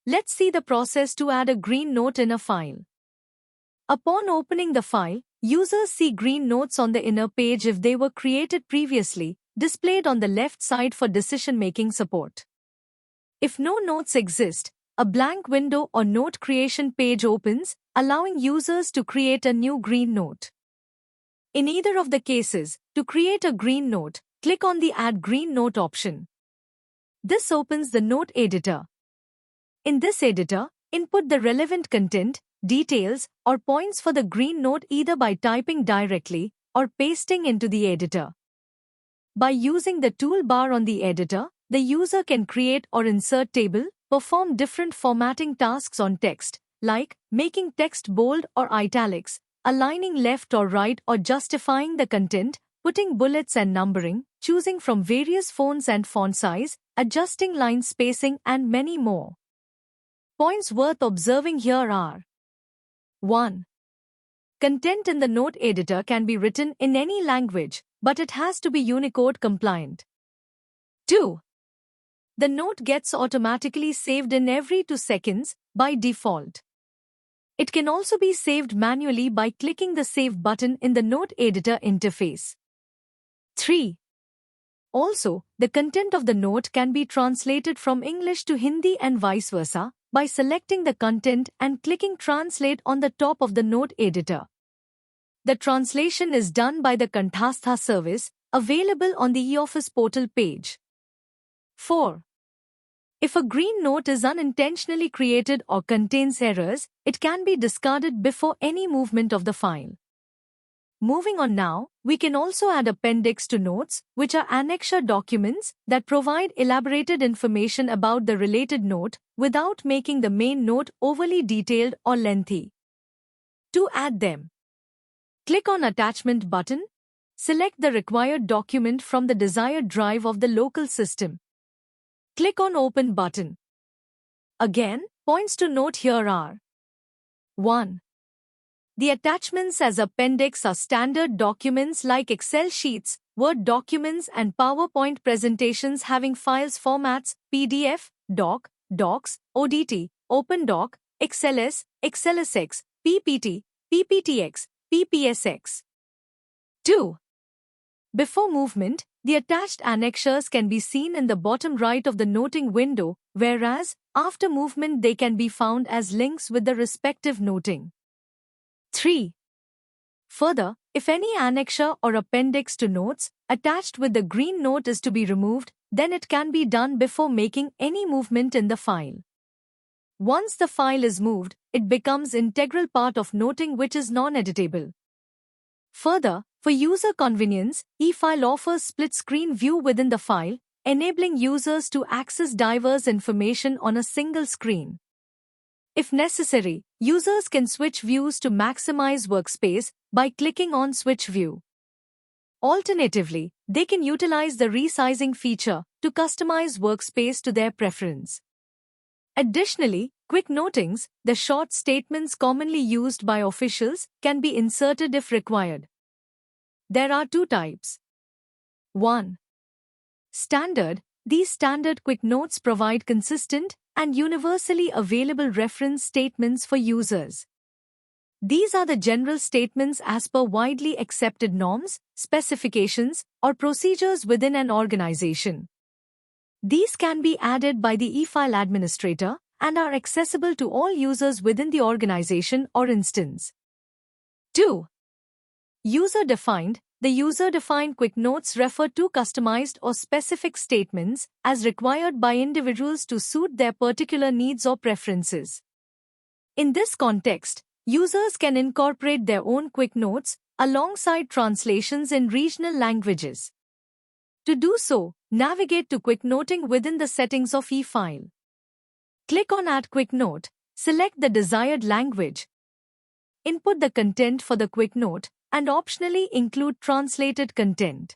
let's see the process to add a green note in a file. Upon opening the file, users see green notes on the inner page if they were created previously, displayed on the left side for decision-making support. If no notes exist, a blank window or note creation page opens, allowing users to create a new green note. In either of the cases, to create a green note, click on the Add Green Note option. This opens the note editor. In this editor, input the relevant content, details, or points for the green note either by typing directly or pasting into the editor. By using the toolbar on the editor, the user can create or insert table, perform different formatting tasks on text, like making text bold or italics, aligning left or right or justifying the content, putting bullets and numbering, choosing from various fonts and font size, adjusting line spacing, and many more. Points worth observing here are: 1. Content in the note editor can be written in any language, but it has to be Unicode compliant. 2. The note gets automatically saved in every 2 seconds, by default. It can also be saved manually by clicking the Save button in the note editor interface. 3. Also, the content of the note can be translated from English to Hindi and vice versa, by selecting the content and clicking Translate on the top of the note editor. The translation is done by the Kanthastha service, available on the eOffice portal page. 4. If a green note is unintentionally created or contains errors, it can be discarded before any movement of the file. Moving on now, we can also add appendix to notes, which are annexure documents that provide elaborated information about the related note without making the main note overly detailed or lengthy. To add them, click on Attachment button. Select the required document from the desired drive of the local system. Click on Open button. Again, points to note here are: 1. The attachments as appendix are standard documents like Excel sheets, Word documents, and PowerPoint presentations having files formats PDF, Doc, Docs, ODT, OpenDoc, XLS, XLSX, PPT, PPTX, PPSX. 2. Before movement, the attached annexures can be seen in the bottom right of the noting window, whereas, after movement they can be found as links with the respective noting. 3. Further, if any annexure or appendix to notes attached with the green note is to be removed, then it can be done before making any movement in the file. Once the file is moved, it becomes integral part of noting which is non-editable. Further, for user convenience, eFile offers split-screen view within the file, enabling users to access diverse information on a single screen. If necessary, users can switch views to maximize workspace by clicking on Switch View. Alternatively, they can utilize the resizing feature to customize workspace to their preference. Additionally, quick notings, the short statements commonly used by officials, can be inserted if required. There are 2 types. 1. Standard. These standard quick notes provide consistent and universally available reference statements for users. These are the general statements as per widely accepted norms, specifications, or procedures within an organization. These can be added by the eFile administrator and are accessible to all users within the organization or instance. 2. User-defined. The user-defined quick notes refer to customized or specific statements as required by individuals to suit their particular needs or preferences. In this context, users can incorporate their own quick notes alongside translations in regional languages. To do so, navigate to Quick Noting within the settings of eFile. Click on Add Quick Note, select the desired language, input the content for the quick note, and optionally include translated content.